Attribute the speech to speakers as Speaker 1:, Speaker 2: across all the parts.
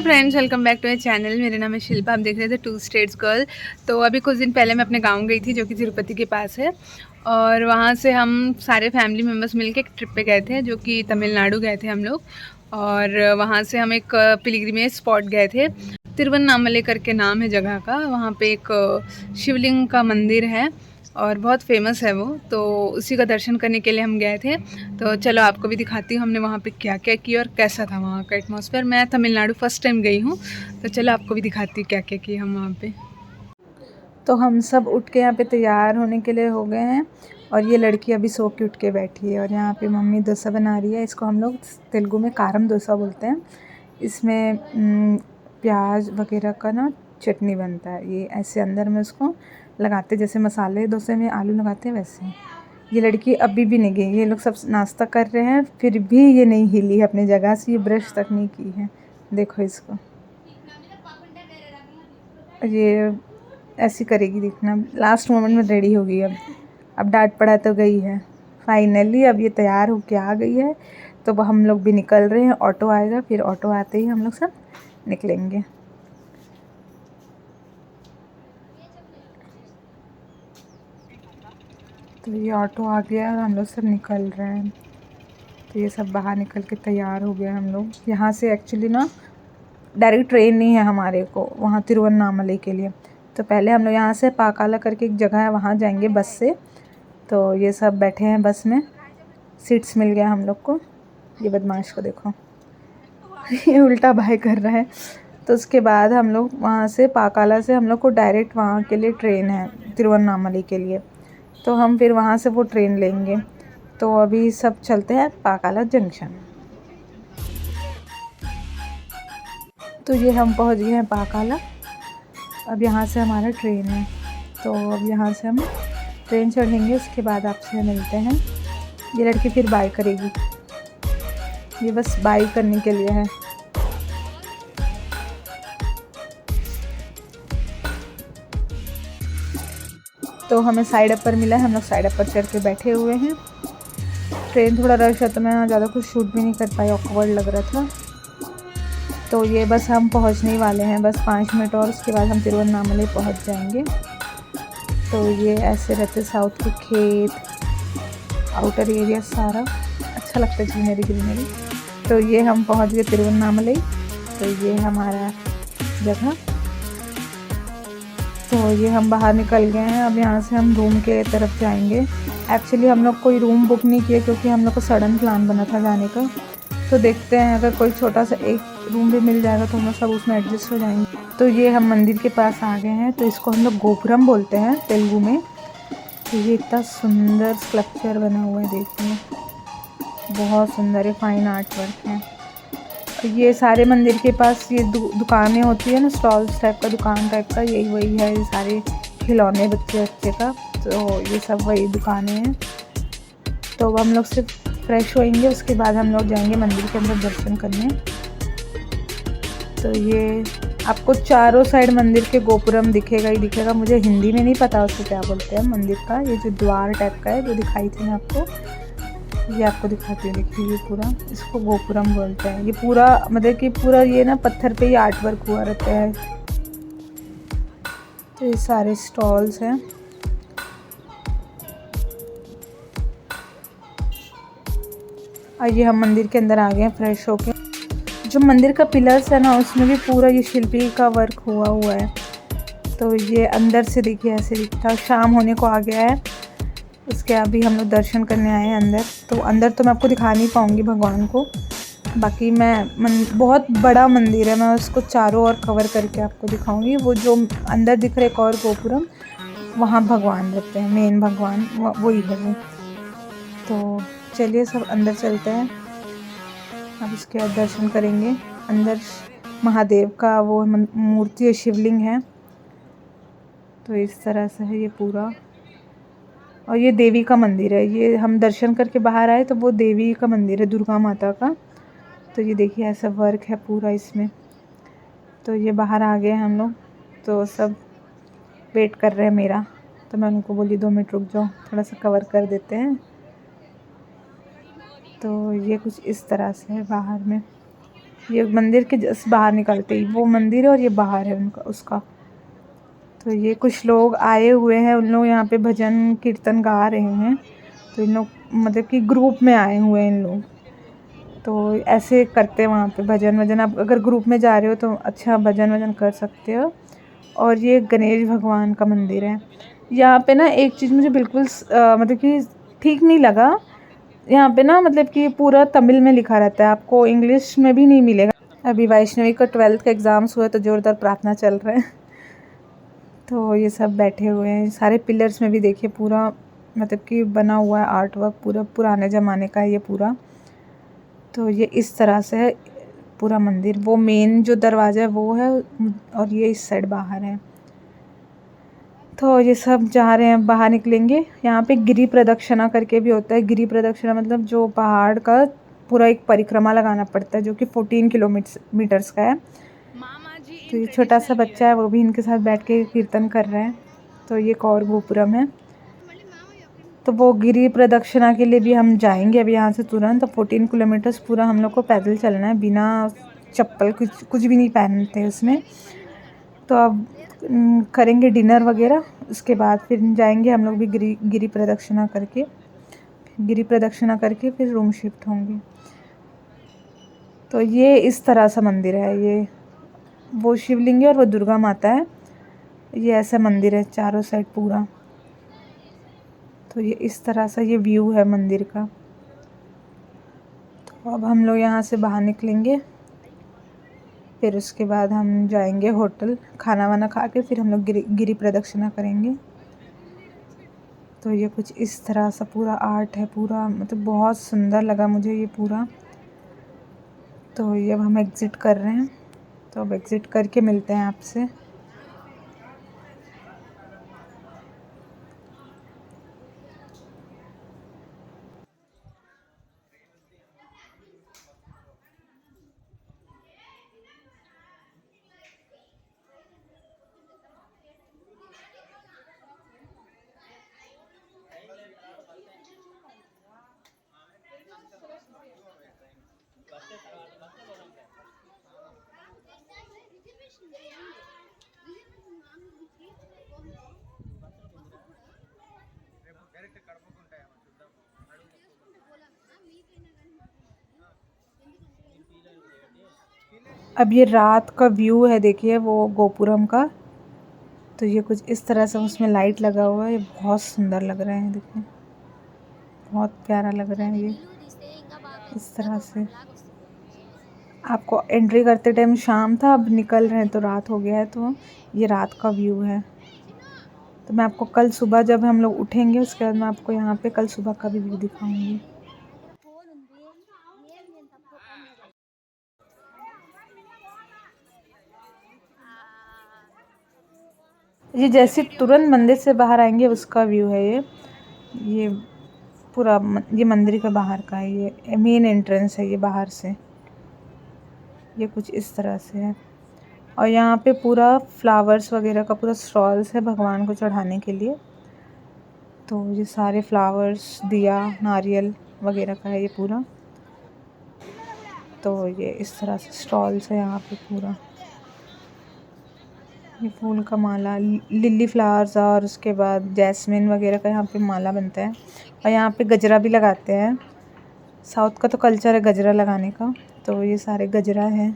Speaker 1: Friends, welcome back to my channel. मेरा नाम है शिल्पा। आप देख रहे थे टू स्टेट्स गर्ल। तो अभी कुछ दिन पहले मैं अपने गांव गई थी, जो कि तिरुपति के पास है। और वहाँ से हम सारे फैमिली मेम्बर्स मिलके एक ट्रिप पे गए थे, जो कि तमिलनाडु गए थे हम लोग। और वहाँ से हम एक पिलग्रिमेज स्पॉट गए थे। तिरुवन्नामले करके नाम है जगह का। वहाँ पे एक शिवलिंग का मंदिर है और बहुत फेमस है वो। तो उसी का दर्शन करने के लिए हम गए थे। तो चलो आपको भी दिखाती हूँ हमने वहाँ पे क्या क्या किया और कैसा था वहाँ का एटमॉस्फेयर। मैं तमिलनाडु फर्स्ट टाइम गई हूँ, तो चलो आपको भी दिखाती हूँ क्या क्या किया हम वहाँ पे। तो हम सब उठ के यहाँ पे तैयार होने के लिए हो गए हैं। और ये लड़की अभी सो के उठ के बैठी है। और यहाँ पे मम्मी डोसा बना रही है। इसको हम लोग तेलुगु में कारम डोसा बोलते हैं। इसमें प्याज वगैरह का ना चटनी बनता है। ये ऐसे अंदर में उसको लगाते, जैसे मसाले डोसे में आलू लगाते हैं वैसे। ये लड़की अभी भी नहीं गई। ये लोग सब नाश्ता कर रहे हैं, फिर भी ये नहीं हिली है अपनी जगह से। ये ब्रश तक नहीं की है, देखो इसको। ये ऐसी करेगी, देखना। लास्ट मोमेंट में रेडी हो गई। अब डांट पड़ा तो गई है। फाइनली अब ये तैयार होके आ गई है। तो अब हम लोग भी निकल रहे हैं। ऑटो आएगा, फिर ऑटो आते ही हम लोग सब निकलेंगे। तो ये ऑटो आ गया और हम लोग सब निकल रहे हैं। तो ये सब बाहर निकल के तैयार हो गए हम लोग। यहाँ से एक्चुअली ना डायरेक्ट ट्रेन नहीं है हमारे को वहाँ तिरुवन्नामले के लिए। तो पहले हम लोग यहाँ से पाकाला करके एक जगह है, वहाँ जाएंगे बस से। तो ये सब बैठे हैं बस में, सीट्स मिल गया हम लोग को। ये बदमाश को देखो ये उल्टा बाय कर रहा है। तो उसके बाद हम लोग वहाँ से पाकाला से हम लोग को डायरेक्ट वहाँ के लिए ट्रेन है, तिरुवन्नामले के लिए। तो हम फिर वहाँ से वो ट्रेन लेंगे। तो अभी सब चलते हैं पाकाला जंक्शन। तो ये हम पहुँच गए हैं पाकाला। अब यहाँ से हमारा ट्रेन है। तो अब यहाँ से हम ट्रेन चढ़ेंगे, उसके बाद आपसे मिलते हैं। ये लड़की फिर बाय करेगी। ये बस बाय करने के लिए है। तो हमें साइड अपर मिला है, हम लोग साइड अपर चढ़ के बैठे हुए हैं। ट्रेन थोड़ा रश है तो मैं ज़्यादा कुछ शूट भी नहीं कर पाई, ऑकवर्ड लग रहा था। तो ये बस हम पहुंचने ही वाले हैं, बस 5 मिनट और, उसके बाद हम तिरुवन्नामले पहुंच जाएंगे। तो ये ऐसे रहते साउथ के खेत, आउटर एरिया सारा अच्छा लगता है, ग्रीनरी ग्रीनरी। तो ये हम पहुंच गए तिरुवन्नामले। तो ये हमारा जगह। तो ये हम बाहर निकल गए हैं। अब यहाँ से हम रूम के तरफ जाएंगे। एक्चुअली हम लोग कोई रूम बुक नहीं किया, क्योंकि हम लोग को सडन प्लान बना था जाने का। तो देखते हैं, अगर कोई छोटा सा एक रूम भी मिल जाएगा तो हम लोग सब उसमें एडजस्ट हो जाएंगे। तो ये हम मंदिर के पास आ गए हैं। तो इसको हम लोग गोपुरम बोलते हैं तेलुगु में। तो ये इतना सुंदर स्कल्पचर बना हुआ है, देखिए बहुत सुंदर है, फाइन आर्ट वर्क है। ये सारे मंदिर के पास ये दुकानें होती है ना, स्टॉल्स टाइप का, दुकान टाइप का, यही वही है। ये सारे खिलौने बच्चे का, तो ये सब वही दुकानें हैं। तो अब हम लोग सिर्फ फ्रेश होएंगे, उसके बाद हम लोग जाएंगे मंदिर के अंदर दर्शन करने। तो ये आपको चारों साइड मंदिर के गोपुरम दिखेगा ही दिखेगा। मुझे हिंदी में नहीं पता उसको क्या बोलते हैं मंदिर का। ये जो द्वार टाइप का है जो दिखाई थी मैं आपको, ये आपको दिखाती हूँ। देखिए ये पूरा, इसको गोपुरम बोलते हैं। ये पूरा मतलब कि पूरा ये ना पत्थर पे ही आर्ट वर्क हुआ रहता है। तो ये सारे स्टॉल्स हैं। और ये हम मंदिर के अंदर आ गए हैं फ्रेश होके। जो मंदिर का पिलर्स है ना, उसमें भी पूरा ये शिल्पी का वर्क हुआ है। तो ये अंदर से देखिए ऐसे दिखता है। शाम होने को आ गया है, उसके अभी हम लोग दर्शन करने आए हैं अंदर। तो अंदर तो मैं आपको दिखा नहीं पाऊँगी भगवान को, बाकी मैं बहुत बड़ा मंदिर है, मैं उसको चारों ओर कवर करके आपको दिखाऊंगी। वो जो अंदर दिख रहे एक और गोपुरम, वहाँ भगवान रहते हैं, मेन भगवान वही है वो। तो चलिए सब अंदर चलते हैं। अब इसके बाद दर्शन करेंगे। अंदर महादेव का वो मूर्ति है, शिवलिंग है। तो इस तरह से है ये पूरा। और ये देवी का मंदिर है। ये हम दर्शन करके बाहर आए तो वो देवी का मंदिर है, दुर्गा माता का। तो ये देखिए ऐसा वर्क है पूरा इसमें। तो ये बाहर आ गए हम लोग। तो सब वेट कर रहे हैं मेरा। तो मैं उनको बोली 2 मिनट रुक जाओ, थोड़ा सा कवर कर देते हैं। तो ये कुछ इस तरह से है बाहर में। ये मंदिर के जस्ट बाहर निकलते ही वो मंदिर है और ये बाहर है उनका उसका। तो ये कुछ लोग आए हुए हैं, उन लोग यहाँ पे भजन कीर्तन गा रहे हैं। तो इन लोग मतलब कि ग्रुप में आए हुए हैं इन लोग, तो ऐसे करते हैं वहाँ पे भजन वजन। आप अगर ग्रुप में जा रहे हो तो अच्छा भजन वजन कर सकते हो। और ये गणेश भगवान का मंदिर है। यहाँ पे ना एक चीज़ मुझे बिल्कुल मतलब कि ठीक नहीं लगा। यहाँ पे ना मतलब कि पूरा तमिल में लिखा रहता है, आपको इंग्लिश में भी नहीं मिलेगा। अभी वैष्णवी का 12th का एग्ज़ाम्स हुआ तो ज़ोरदार प्रार्थना चल रहा है। तो ये सब बैठे हुए हैं। सारे पिलर्स में भी देखिए पूरा मतलब कि बना हुआ है आर्ट वर्क, पूरा पुराने ज़माने का है ये पूरा। तो ये इस तरह से है पूरा मंदिर। वो मेन जो दरवाज़ा है वो है और ये इस साइड बाहर है। तो ये सब जा रहे हैं, बाहर निकलेंगे। यहाँ पे गिरी प्रदक्षिणा करके भी होता है। गिरी प्रदक्षिणा मतलब जो पहाड़ का पूरा एक परिक्रमा लगाना पड़ता है, जो कि 14 किलोमीटर्स का है। तो ये छोटा सा बच्चा है, वो भी इनके साथ बैठ के कीर्तन कर रहा है। तो ये कौर गोपुरम है। तो वो गिरी प्रदक्षिणा के लिए भी हम जाएंगे अभी यहाँ से तुरंत। तो 14 किलोमीटर्स पूरा हम लोग को पैदल चलना है, बिना चप्पल कुछ भी नहीं पहनते उसमें। तो अब करेंगे डिनर वगैरह, उसके बाद फिर जाएंगे हम लोग भी गिरी प्रदक्षिणा करके फिर रूम शिफ्ट होंगे। तो ये इस तरह सा मंदिर है। ये वो शिवलिंग है और वो दुर्गा माता है। ये ऐसा मंदिर है चारों साइड पूरा। तो ये इस तरह से ये व्यू है मंदिर का। तो अब हम लोग यहाँ से बाहर निकलेंगे, फिर उसके बाद हम जाएंगे होटल, खाना वाना खा के फिर हम लोग गिरी प्रदक्षिणा करेंगे। तो ये कुछ इस तरह सा पूरा आर्ट है पूरा, मतलब बहुत सुंदर लगा मुझे ये पूरा। तो ये अब हम एग्ज़िट कर रहे हैं, तो अब एग्ज़िट करके मिलते हैं आपसे। अब ये रात का व्यू है, देखिए वो गोपुरम का। तो ये कुछ इस तरह से उसमें लाइट लगा हुआ है, ये बहुत सुंदर लग रहे हैं, देखिए बहुत प्यारा लग रहा है ये इस तरह से। आपको एंट्री करते टाइम शाम था, अब निकल रहे हैं तो रात हो गया है। तो ये रात का व्यू है। तो मैं आपको कल सुबह जब हम लोग उठेंगे उसके बाद मैं आपको यहाँ पे कल सुबह का भी व्यू दिखाऊंगी। ये जैसे तुरंत मंदिर से बाहर आएंगे उसका व्यू है ये पूरा ये मंदिर के बाहर का है, ये मेन एंट्रेंस है ये बाहर से। ये कुछ इस तरह से है। और यहाँ पे पूरा फ्लावर्स वगैरह का पूरा स्टॉल्स है भगवान को चढ़ाने के लिए। तो ये सारे फ्लावर्स, दिया, नारियल वगैरह का है ये पूरा। तो ये इस तरह से स्टॉल्स है यहाँ पे पूरा। ये फूल का माला, लिली फ्लावर्स और उसके बाद जैस्मिन वगैरह का यहाँ पे माला बनता है। और यहाँ पे गजरा भी लगाते हैं। साउथ का तो कल्चर है गजरा लगाने का। तो ये सारे गजरा है,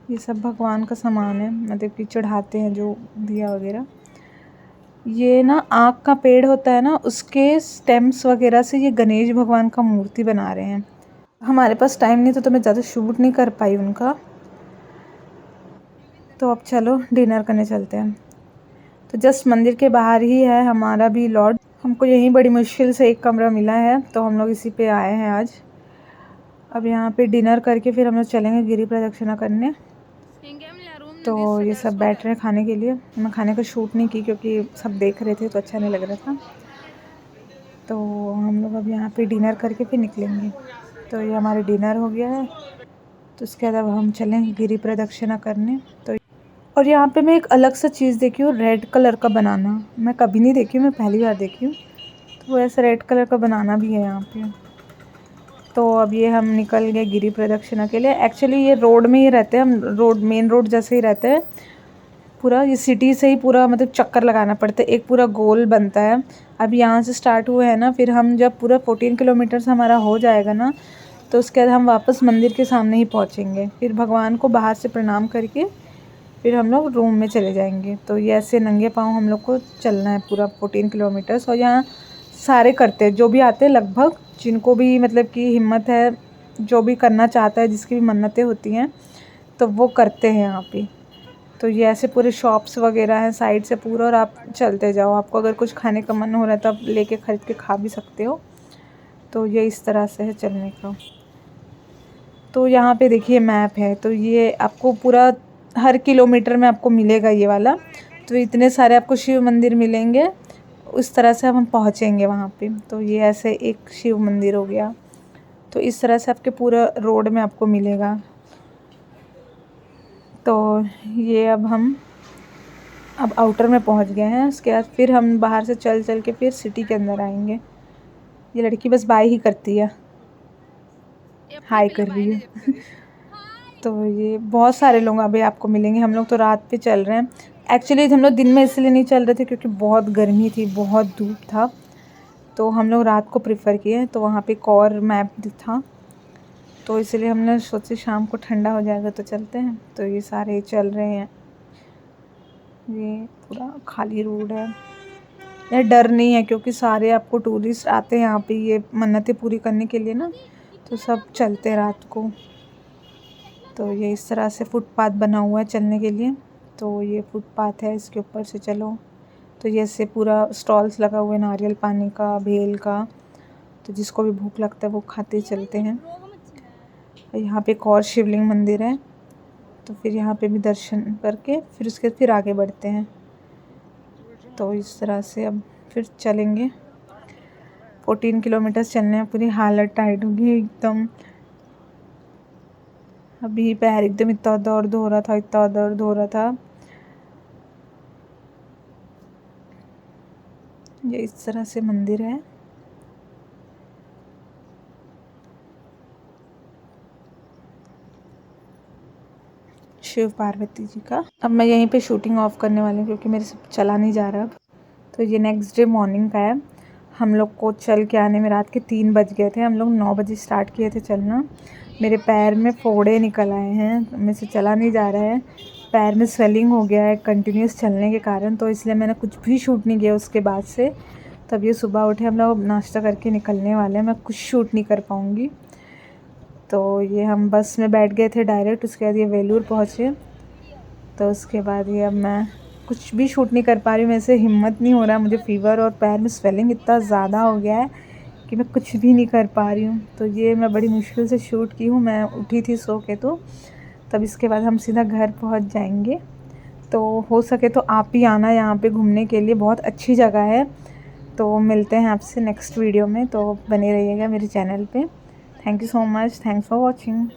Speaker 1: ये सब भगवान का सामान है, मतलब कि चढ़ाते हैं जो दिया वगैरह। ये ना आँख का पेड़ होता है ना, उसके स्टेम्स वगैरह से ये गणेश भगवान का मूर्ति बना रहे हैं। हमारे पास टाइम नहीं था तो मैं ज़्यादा शूट नहीं कर पाई उनका। तो अब चलो डिनर करने चलते हैं। तो जस्ट मंदिर के बाहर ही है हमारा भी लॉज। हमको यहीं बड़ी मुश्किल से एक कमरा मिला है, तो हम लोग इसी पे आए हैं आज। अब यहाँ पे डिनर करके फिर हम लोग चलेंगे गिरी प्रदक्षिणा करने। तो ये सब बैठ रहे हैं खाने के लिए। मैं खाने का शूट नहीं की क्योंकि सब देख रहे थे तो अच्छा नहीं लग रहा था। तो हम लोग अब यहाँ पे डिनर करके फिर निकलेंगे। तो ये हमारे डिनर हो गया है। तो उसके बाद अब हम चलेंगे गिरी प्रदक्षिणा करने। तो और यहाँ पे मैं एक अलग सा चीज़ देखी हूँ, रेड कलर का बनाना। मैं कभी नहीं देखी हूँ, मैं पहली बार देखी हूँ। तो वो ऐसा रेड कलर का बनाना भी है यहाँ पे।
Speaker 2: तो अब ये हम निकल गए गिरी प्रदक्षिणा के लिए। एक्चुअली ये रोड में ही रहते हैं हम, रोड मेन रोड जैसे ही रहते हैं। पूरा ये सिटी से ही पूरा मतलब चक्कर लगाना पड़ता है, एक पूरा गोल बनता है। अब यहाँ से स्टार्ट हुए हैं ना, फिर हम जब पूरा 14 किलोमीटर्स हमारा हो जाएगा ना, तो उसके बाद हम वापस मंदिर के सामने ही पहुँचेंगे। फिर भगवान को बाहर से प्रणाम करके फिर हम लोग रूम में चले जाएंगे। तो ये ऐसे नंगे पाँव हम लोग को चलना है पूरा 14 किलोमीटर्स। और यहाँ सारे करते हैं, जो भी आते हैं लगभग, जिनको भी मतलब कि हिम्मत है, जो भी करना चाहता है, जिसकी भी मन्नतें होती हैं, तो वो करते हैं यहाँ पे। तो ये ऐसे पूरे शॉप्स वगैरह हैं साइड से पूरा, और आप चलते जाओ। आपको अगर कुछ खाने का मन हो रहा है तो आप लेके खरीद के खा भी सकते हो। तो ये इस तरह से है चलने का। तो यहाँ पे देखिए मैप है, तो ये आपको पूरा हर किलोमीटर में आपको मिलेगा ये वाला। तो इतने सारे आपको शिव मंदिर मिलेंगे, उस तरह से हम पहुँचेंगे वहाँ पे। तो ये ऐसे एक शिव मंदिर हो गया। तो इस तरह से आपके पूरा रोड में आपको मिलेगा। तो ये अब आउटर में पहुँच गए हैं। उसके बाद फिर हम बाहर से चल चल के फिर सिटी के अंदर आएंगे। ये लड़की बस बाय ही करती है, हाय कर रही है। तो ये बहुत सारे लोग अभी आपको मिलेंगे। हम लोग तो रात पे चल रहे हैं। एक्चुअली हम लोग दिन में इसलिए नहीं चल रहे थे क्योंकि बहुत गर्मी थी, बहुत धूप था। तो हम लोग रात को प्रेफर किए। तो वहाँ पे एक और मैप था, तो इसलिए हमने सोचे शाम को ठंडा हो जाएगा तो चलते हैं। तो ये सारे चल रहे हैं। ये पूरा खाली रोड है। यार डर नहीं है क्योंकि सारे आपको टूरिस्ट आते हैं यहाँ पे ये मन्नतें पूरी करने के लिए ना, तो सब चलते हैं रात को। तो ये इस तरह से फुटपाथ बना हुआ है चलने के लिए। तो ये फुटपाथ है, इसके ऊपर से चलो। तो ये ऐसे पूरा स्टॉल्स लगा हुआ है, नारियल पानी का, भेल का। तो जिसको भी भूख लगता है वो खाते चलते हैं। यहाँ पे एक और शिवलिंग मंदिर है, तो फिर यहाँ पे भी दर्शन करके फिर उसके फिर आगे बढ़ते हैं। तो इस तरह से अब फिर चलेंगे। 14 किलोमीटर चलने में पूरी हालत टाइट होगी एकदम। अभी पैर एकदम इतना दर्द हो रहा था, इतना दर्द हो रहा था। ये इस तरह से मंदिर है। शिव पार्वती जी का। अब मैं यहीं पे शूटिंग ऑफ करने वाली हूँ क्योंकि मेरे से चला नहीं जा रहा अब। तो ये नेक्स्ट डे मॉर्निंग का है। हम लोग को चल के आने में रात के 3 बज गए थे। हम लोग 9 बजे स्टार्ट किए थे चलना। मेरे पैर में फोड़े निकल आए हैं, मेरे से चला नहीं जा रहा है। पैर में स्वेलिंग हो गया है कंटिन्यूस चलने के कारण, तो इसलिए मैंने कुछ भी शूट नहीं किया उसके बाद से। तब ये सुबह उठे, हम लोग नाश्ता करके निकलने वाले हैं। मैं कुछ शूट नहीं कर पाऊँगी। तो ये हम बस में बैठ गए थे डायरेक्ट। उसके बाद ये वेलूर पहुँचे। तो उसके बाद ये अब मैं कुछ भी शूट नहीं कर पा रही हूँ, मेरे से हिम्मत नहीं हो रहा है। मुझे फ़ीवर और पैर में स्वेलिंग इतना ज़्यादा हो गया है कि मैं कुछ भी नहीं कर पा रही हूँ। तो ये मैं बड़ी मुश्किल से शूट की हूँ। मैं उठी थी सो के, तो तब इसके बाद हम सीधा घर पहुँच जाएंगे। तो हो सके तो आप ही आना यहाँ पे घूमने के लिए, बहुत अच्छी जगह है। तो मिलते हैं आपसे नेक्स्ट वीडियो में, तो बने रहिएगा मेरे चैनल पे। Thank you so much, thanks for watching.